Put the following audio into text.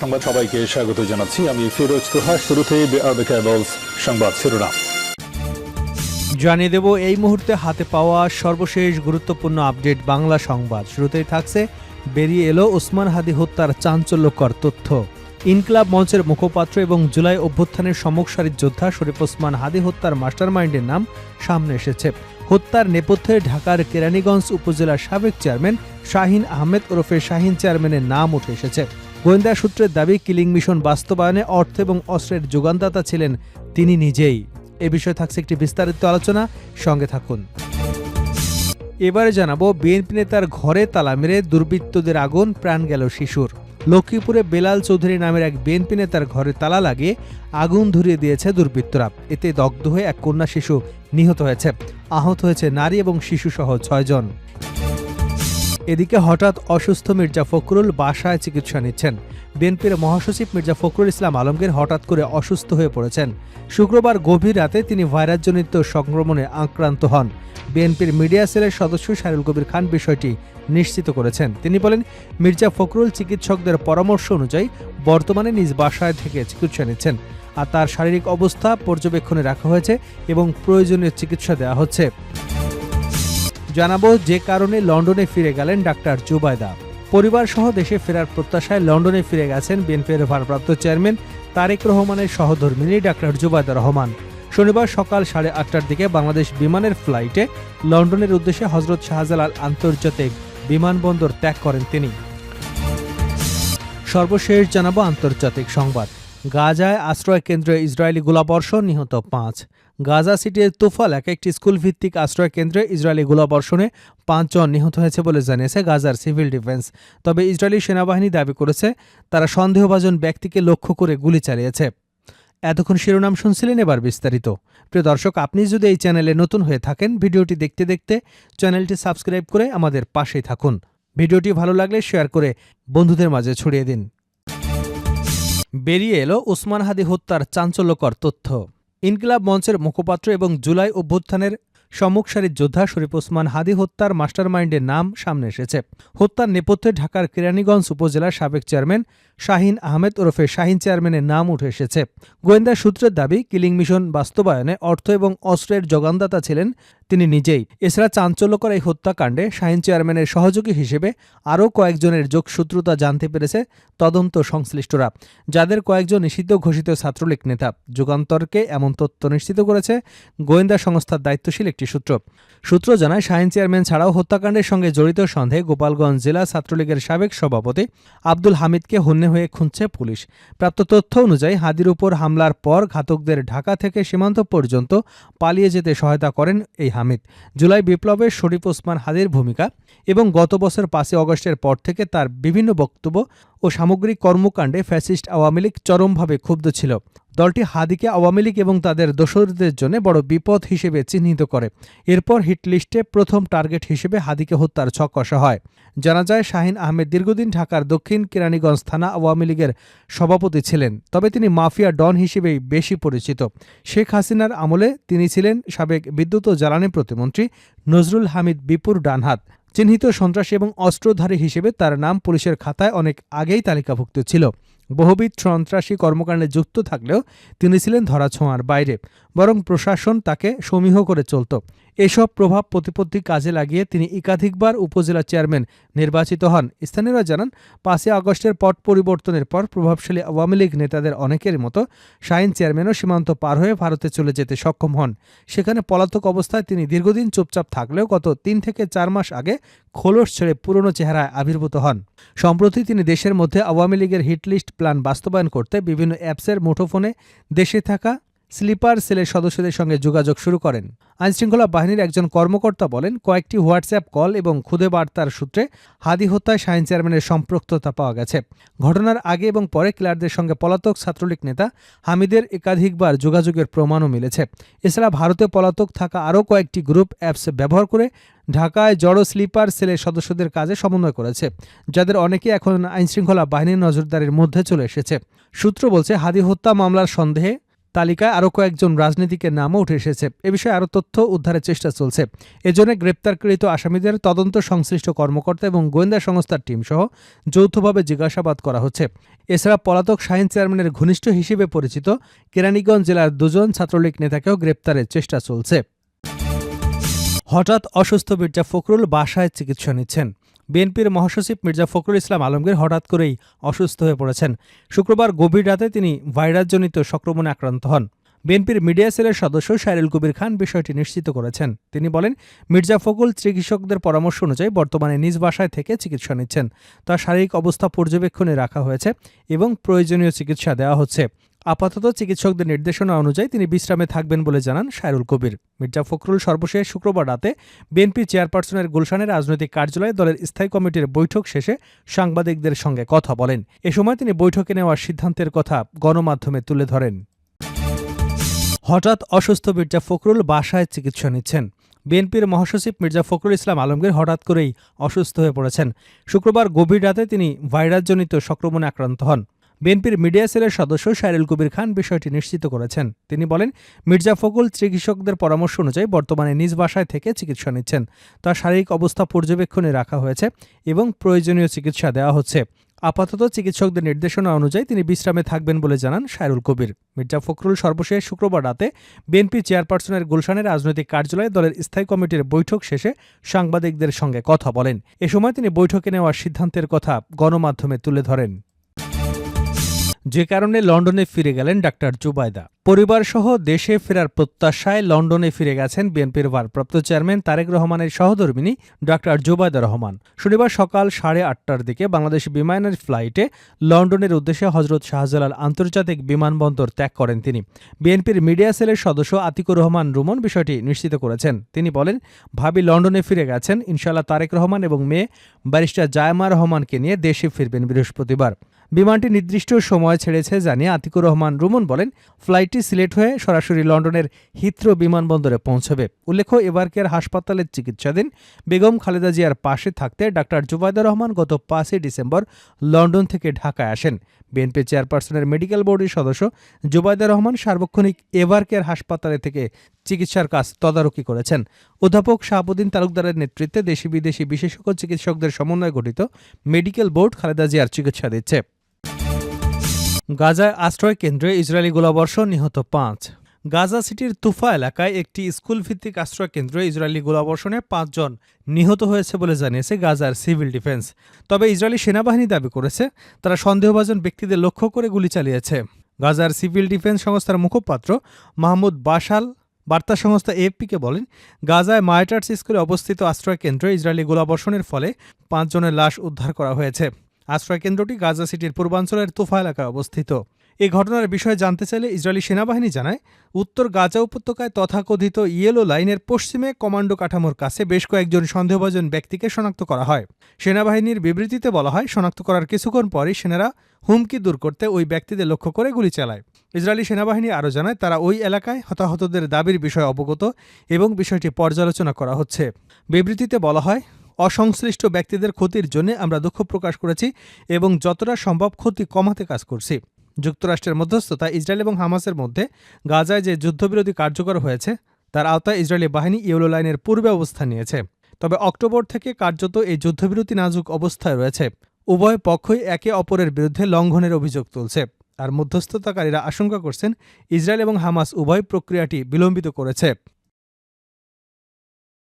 সংবাদ সবাইকে স্বাগত জানাচ্ছি। আমি ফিরোজ তোহা। শুরুতেই সংবাদ শিরোনাম জানিয়ে দেব এই মুহূর্তে হাতে পাওয়া সর্বশেষ গুরুত্বপূর্ণ আপডেট বাংলা সংবাদ। শুরুতেই থাকছে বেরিয়ে এলো ওসমান হাদী হত্যার চাঞ্চল্যকর তথ্য। ইনকিলাব মঞ্চের মুখপাত্র এবং জুলাই অভ্যুত্থানের সম্মুখ সারির যোদ্ধা শরীফ ওসমান হাদী হত্যার মাস্টারমাইন্ডের নাম সামনে এসেছে। হত্যার নেপথ্যে ঢাকার কেরানীগঞ্জ উপজেলার সাবেক চেয়ারম্যান শাহিন আহমেদ ওরফে শাহিন চেয়ারম্যানের নাম উঠে এসেছে। গোয়েন্দা সূত্রের দাবি, কিলিং মিশন বাস্তবায়নে অর্থ এবং অস্ত্রের যোগানদাতা ছিলেন তিনি নিজেই। এ বিষয়ে থাকছে একটি বিস্তারিত আলোচনা, সঙ্গে থাকুন। এবারে জানাবো, বিএনপি নেতার ঘরে তালা মেরে দুর্বৃত্তদের আগুন, প্রাণ গেল শিশুর। লক্ষ্মীপুরে বেলাল চৌধুরী নামের এক বিএনপি নেতার ঘরে তালা লাগিয়ে আগুন ধরিয়ে দিয়েছে দুর্বৃত্তরা। এতে দগ্ধ হয়ে এক কন্যা শিশু নিহত হয়েছে। আহত হয়েছে নারী এবং শিশুসহ 6 জন। এদিকে হঠাৎ অসুস্থ মির্জা ফখরুল বাসায় চিকিৎসা নিচ্ছেন। বিএনপির মহাসচিব মির্জা ফখরুল ইসলাম আলমগীর হঠাৎ করে অসুস্থ হয়ে পড়েছেন। শুক্রবার গভীর রাতে তিনি ভাইরাসজনিত সংক্রমণে আক্রান্ত হন। বিএনপির মিডিয়া সেলের সদস্য শাহরুল কবির খান বিষয়টি নিশ্চিত করেছেন। তিনি বলেন, মির্জা ফখরুল চিকিৎসকদের পরামর্শ অনুযায়ী বর্তমানে নিজ বাসায় থেকে চিকিৎসা নিচ্ছেন, আর তার শারীরিক অবস্থা পর্যবেক্ষণে রাখা হয়েছে এবং প্রয়োজনীয় চিকিৎসা দেওয়া হচ্ছে। জানাবো, যে কারণে লন্ডনে ফিরে গেলেন ডাক্তার জুবাইদা। পরিবার সহ দেশে ফেরার প্রত্যাশায় লন্ডনে ফিরে গেছেন বিএনপির ভারপ্রাপ্ত চেয়ারম্যান তারেক রহমানের সহধর্মিণী ডাক্তার জুবাইদা রহমান। শনিবার সকাল 8:30টার দিকে বাংলাদেশ বিমানের ফ্লাইটে লন্ডনের উদ্দেশ্যে হজরত শাহজালাল আন্তর্জাতিক বিমানবন্দর ত্যাগ করেন তিনি। সর্বশেষ জানাবো আন্তর্জাতিক সংবাদ। গাজায় আশ্রয় কেন্দ্রে ইসরায়েলি গোলাবর্ষণ, নিহত 5। গাজা সিটির তুফাল একটি স্কুল ভিত্তিক আশ্রয় কেন্দ্রে ইসরায়েলি গোলাবর্ষণে 5 জন নিহত হয়েছে বলে জানিয়েছে গাজার সিভিল ডিফেন্স। তবে ইসরায়েলি সেনাবাহিনী দাবি করেছে তারা সন্দেহভাজন ব্যক্তিকে লক্ষ্য করে গুলি চালিয়েছে। এতক্ষণ শিরোনাম শুনছিলেন, এবার বিস্তারিত। প্রিয় দর্শক, আপনি যদি এই চ্যানেলে নতুন হয়ে থাকেন, ভিডিওটি দেখতে দেখতে চ্যানেলটি সাবস্ক্রাইব করে আমাদের পাশেই থাকুন। ভিডিওটি ভালো লাগলে শেয়ার করে বন্ধুদের মাঝে ছড়িয়ে দিন। বেরিয়ে এলো ওসমান হাদী হত্যার চাঞ্চল্যকর তথ্য। ইনকিলাব মঞ্চের মুখপাত্র এবং জুলাই অভ্যুত্থানের সম্মুখ সারির যোদ্ধা শরীফ ওসমান হাদী হত্যার মাস্টারমাইন্ডের নাম সামনে এসেছে। হত্যার নেপথ্যে ঢাকার কেরানীগঞ্জ উপজেলার সাবেক চেয়ারম্যান শাহিন আহমেদ ওরফে শাহিন চেয়ারম্যানের নাম উঠে এসেছে। গোয়েন্দা সূত্রের দাবি, কিলিং মিশন বাস্তবায়নে অর্থ এবং অস্ত্রের যোগানদাতা ছিলেন তিনি নিজেই। এছাড়া চাঞ্চল্যকর এই হত্যাকাণ্ডে শাহিন চেয়ারম্যানের সহযোগী হিসেবে আরও কয়েকজনের যোগসূত্রতা জানতে পেরেছে তদন্ত সংশ্লিষ্টরা, যাদের কয়েকজন নিষিদ্ধ ঘোষিত ছাত্রলীগ নেতা। যুগান্তরকে এমন তথ্য নিশ্চিত করেছে গোয়েন্দা সংস্থার দায়িত্বশীল একটি সূত্র জানায়, শাহিন চেয়ারম্যান ছাড়াও হত্যাকাণ্ডের সঙ্গে জড়িত সন্দেহে গোপালগঞ্জ জেলা ছাত্রলীগের সাবেক সভাপতি আব্দুল হামিদকে হন্যে হয়ে খুঁজছে পুলিশ। প্রাপ্ত তথ্য অনুযায়ী হাদির উপর হামলার পর ঘাতকদের ঢাকা থেকে সীমান্ত পর্যন্ত পালিয়ে যেতে সহায়তা করেন এই হামিদ। জুলাই বিপ্লবে শরীফ ওসমান হাদীর ভূমিকা এবং গত বছর 5 আগস্টের পর থেকে তার বিভিন্ন বক্তব্য ও সামগ্রিক কর্মকাণ্ডে ফ্যাসিস্ট আওয়ামী লীগ চরমভাবে ক্ষুব্ধ ছিল। দলটি হাদীকে আওয়ামী লীগ এবং তাদের দোসরদের জন্য বড় বিপদ হিসেবে চিহ্নিত করে। এরপর হিটলিস্টে প্রথম টার্গেট হিসেবে হাদীকে হত্যার ছক কষা হয়। জানা যায়, শাহিন আহমেদ দীর্ঘদিন ঢাকার দক্ষিণ কেরানীগঞ্জ থানা আওয়ামী লীগের সভাপতি ছিলেন। তবে তিনি মাফিয়া ডন হিসেবেই বেশি পরিচিত। শেখ হাসিনার আমলে তিনি ছিলেন সাবেক বিদ্যুৎ ও জ্বালানি প্রতিমন্ত্রী নজরুল হামিদ বিপুর ডানহাত। চিহ্নিত সন্ত্রাসী এবং অস্ত্রধারী হিসেবে তার নাম পুলিশের খাতায় অনেক আগেই তালিকাভুক্ত ছিল। বহুবিধ সন্ত্রাসী কর্মকাণ্ডে যুক্ত থাকলেও তিনি ছিলেন ধরাছোঁয়ার বাইরে, বরং প্রশাসন তাকে সমীহ করে চলত। এসব প্রভাব প্রতিপত্তি কাজে লাগিয়ে তিনি একাধিকবার উপজেলা চেয়ারম্যান নির্বাচিত হন। স্থানীয়রা জানান, 5 আগস্টের পট পরিবর্তনের পর প্রভাবশালী আওয়ামী লীগ নেতাদের অনেকের মতো শাহিন চেয়ারম্যানও সীমান্ত পার হয়ে ভারতে চলে যেতে সক্ষম হন। সেখানে পলাতক অবস্থায় তিনি দীর্ঘদিন চুপচাপ থাকলেও গত 3 থেকে 4 মাস আগে খোলস ছেড়ে পুরনো চেহারায় আবির্ভূত হন। সম্প্রতি তিনি দেশের মধ্যে আওয়ামী লীগের হিটলিস্ট প্ল্যান বাস্তবায়ন করতে বিভিন্ন অ্যাপসের মুঠোফোনে দেশে থাকা স্লিপার সেলের সদস্যদের সঙ্গে যোগাযোগ শুরু করেন। আইনশৃঙ্খলা বাহিনীর একজন কর্মকর্তা বলেন, কয়েকটি হোয়াটসঅ্যাপ কল এবং খুদে বার্তার সূত্রে হাদী হত্যায় শাহিন চেয়ারম্যানের সম্পৃক্ততা পাওয়া গেছে। ঘটনার আগে এবং পরে কিলারদের সঙ্গে পলাতক ছাত্রলীগ নেতা হামিদের একাধিকবার যোগাযোগের প্রমাণও মিলেছে। এছাড়া ভারতে পলাতক থাকা আরও কয়েকটি গ্রুপ অ্যাপস ব্যবহার করে ঢাকায় জড়ো স্লিপার সেলের সদস্যদের কাজে সমন্বয় করেছে, যাদের অনেকে এখন আইনশৃঙ্খলা বাহিনীর নজরদারির মধ্যে চলে এসেছে। সূত্র বলছে, হাদী হত্যা মামলার সন্দেহে তালিকায় আরও কয়েকজন রাজনীতিকের নামও উঠে এসেছে। এ বিষয়ে আরও তথ্য উদ্ধারের চেষ্টা চলছে। এজন্য গ্রেপ্তারকৃত আসামিদের তদন্ত সংশ্লিষ্ট কর্মকর্তা এবং গোয়েন্দা সংস্থার টিমসহ যৌথভাবে জিজ্ঞাসাবাদ করা হচ্ছে। এছাড়া পলাতক শাহীন চেয়ারম্যানের ঘনিষ্ঠ হিসেবে পরিচিত কেরানীগঞ্জ জেলার 2 জন ছাত্রলীগ নেতাকেও গ্রেপ্তারের চেষ্টা চলছে। হঠাৎ অসুস্থ মির্জা ফখরুল বাসায় চিকিৎসা নিচ্ছেন। বিএনপির মহাসচিব মির্জা ফখরুল ইসলাম আলমগীর হঠাৎ করেই অসুস্থ হয়ে পড়েছেন। শুক্রবার গভীর রাতে তিনি ভাইরাসজনিত সংক্রমণে আক্রান্ত হন। বিএনপির মিডিয়া সেলের সদস্য শায়রুল কবির খান বিষয়টি নিশ্চিত করেছেন। তিনি বলেন, মির্জা ফখরুল চিকিৎসকদের পরামর্শ অনুযায়ী বর্তমানে নিজ বাসায় থেকে চিকিৎসা নিচ্ছেন। তার শারীরিক অবস্থা পর্যবেক্ষণে রাখা হয়েছে এবং প্রয়োজনীয় চিকিৎসা দেওয়া হচ্ছে। আপাতত চিকিৎসকদের নির্দেশনা অনুযায়ী তিনি বিশ্রামে থাকবেন বলে জানান শায়রুল কবির। মির্জা ফখরুল সর্বশেষ শুক্রবার রাতে বিএনপি চেয়ারপারসনের গুলশানের রাজনৈতিক কার্যালয়ে দলের স্থায়ী কমিটির বৈঠক শেষে সাংবাদিকদের সঙ্গে কথা বলেন। এ সময় তিনি বৈঠকে নেওয়ার সিদ্ধান্তের কথা গণমাধ্যমে তুলে ধরেন। হঠাৎ অসুস্থ মির্জা ফখরুল বাসায় চিকিৎসা নিচ্ছেন। বিএনপির মহাসচিব মির্জা ফখরুল ইসলাম আলমগীর হঠাৎ করেই অসুস্থ হয়ে পড়েছেন। শুক্রবার গভীর রাতে তিনি ভাইরাসজনিত সংক্রমণে আক্রান্ত হন। বিএনপির মিডিয়া সেলের সদস্য শায়রুল কবির খান বিষয়টি নিশ্চিত করেছেন। তিনি বলেন, মির্জা ফখরুল চিকিৎসকদের পরামর্শ অনুযায়ী বর্তমানে নিজ বাসায় থেকে চিকিৎসা নিচ্ছেন। তার শারীরিক অবস্থা পর্যবেক্ষণে রাখা হয়েছে এবং প্রয়োজনীয় চিকিৎসা দেওয়া হচ্ছে। আপাতত চিকিৎসকদের নির্দেশনা অনুযায়ী তিনি বিশ্রামে থাকবেন বলে জানান শায়রুল কবির। মির্জা ফখরুল সর্বশেষ শুক্রবার রাতে বিএনপি চেয়ারপারসনের গুলশানের রাজনৈতিক কার্যালয়ে দলের স্থায়ী কমিটির বৈঠক শেষে সাংবাদিকদের সঙ্গে কথা বলেন। এ সময় তিনি বৈঠকে নেওয়ার সিদ্ধান্তের কথা গণমাধ্যমে তুলে ধরেন। যে কারণে লন্ডনে ফিরে গেলেন ডাক্তার জুবাইদা। পরিবারসহ দেশে ফেরার প্রত্যাশায় লন্ডনে ফিরে গেছেন বিএনপির ভারপ্রাপ্ত চেয়ারম্যান তারেক রহমানের সহধর্মিণী ডাক্তার জুবাইদা রহমান। শনিবার সকাল 8:30টার দিকে বাংলাদেশ বিমানের ফ্লাইটে লন্ডনের উদ্দেশ্যে হজরত শাহজালাল আন্তর্জাতিক বিমানবন্দর ত্যাগ করেন তিনি। বিএনপির মিডিয়া সেলের সদস্য আতিকুর রহমান রুমন বিষয়টি নিশ্চিত করেছেন। তিনি বলেন, ভাবি লন্ডনে ফিরে গেছেন। ইনশাআল্লাহ তারেক রহমান এবং মেয়ে ব্যারিস্টার জায়মা রহমানকে নিয়ে দেশে ফিরবেন বৃহস্পতিবার। বিমানটি নির্দিষ্ট সময় ছেড়েছে জানিয়ে আতিকুর রহমান রুমন বলেন, ফ্লাইটটি সিলেট হয়ে সরাসরি লন্ডনের হিথ্রো বিমানবন্দরে পৌঁছবে। উল্লেখ্য, এবারকের হাসপাতালের চিকিৎসাধীন বেগম খালেদা জিয়ার পাশে থাকতে ডাক্তার জুবাইদা রহমান গত 5 ডিসেম্বর লন্ডন থেকে ঢাকায় আসেন। বিএনপি চেয়ারপারসনের মেডিকেল বোর্ডের সদস্য জুবাইদা রহমান সার্বক্ষণিক এবারকের হাসপাতালে থেকে চিকিৎসার কাজ তদারকি করেছেন। অধ্যাপক শাহাবুদ্দিন তালুকদারের নেতৃত্বে দেশি বিদেশি বিশেষজ্ঞ চিকিৎসকদের সমন্বয়ে গঠিত মেডিকেল বোর্ড খালেদা জিয়ার চিকিৎসা দিচ্ছে। গাজায় আশ্রয় কেন্দ্রে ইসরায়েলি গোলাবর্ষণ, নিহত 5। গাজা সিটির তুফা এলাকায় একটি স্কুলভিত্তিক আশ্রয় কেন্দ্রে ইসরায়েলি গোলাবর্ষণে 5 জন নিহত হয়েছে বলে জানিয়েছে গাজার সিভিল ডিফেন্স। তবে ইসরায়েলি সেনাবাহিনী দাবি করেছে তারা সন্দেহভাজন ব্যক্তিদের লক্ষ্য করে গুলি চালিয়েছে। গাজার সিভিল ডিফেন্স সংস্থার মুখপাত্র মাহমুদ বাশাল বার্তা সংস্থা এএফপিকে বলেন, গাজায় মায়াটার্স স্কুলে অবস্থিত আশ্রয় কেন্দ্রে ইসরায়েলি গোলাবর্ষণের ফলে 5 জনের লাশ উদ্ধার করা হয়েছে। আশ্রয় কেন্দ্রটি গাজা সিটির পূর্বাঞ্চলের তুফা এলাকায় অবস্থিত। এই ঘটনার বিষয়ে জানতে চাইলে ইসরায়েলি সেনাবাহিনী জানায়, উত্তর গাজা উপত্যকায় তথাকথিত ইয়েলো লাইনের পশ্চিমে কমান্ডো কাঠামোর কাছে বেশ কয়েকজন সন্দেহভাজন ব্যক্তিকে শনাক্ত করা হয়। সেনাবাহিনীর বিবৃতিতে বলা হয়, শনাক্ত করার কিছুক্ষণ পরই সেনারা হুমকি দূর করতে ওই ব্যক্তিদের লক্ষ্য করে গুলি চালায়। ইসরায়েলি সেনাবাহিনী আরও জানায়, তারা ওই এলাকায় হতাহতদের দাবির বিষয়ে অবগত এবং বিষয়টি পর্যালোচনা করা হচ্ছে। বিবৃতিতে বলা হয়, অসংশ্লিষ্ট ব্যক্তিদের ক্ষতির জন্য আমরা দুঃখ প্রকাশ করেছি এবং যতটা সম্ভব ক্ষতি কমাতে কাজ করছি। যুক্তরাষ্ট্রের মধ্যস্থতা ইসরায়েল এবং হামাসের মধ্যে গাজায় যে যুদ্ধবিরতি কার্যকর হয়েছে তার আওতায় ইসরায়েলি বাহিনী ইয়েলো লাইনের পূর্বে অবস্থান নিয়েছে। তবে অক্টোবর থেকে কার্যত এই যুদ্ধবিরতি নাজুক অবস্থায় রয়েছে। উভয় পক্ষই একে অপরের বিরুদ্ধে লঙ্ঘনের অভিযোগ তুলছে। আর মধ্যস্থতাকারীরা আশঙ্কা করছেন ইসরায়েল এবং হামাস উভয় প্রক্রিয়াটি বিলম্বিত করেছে।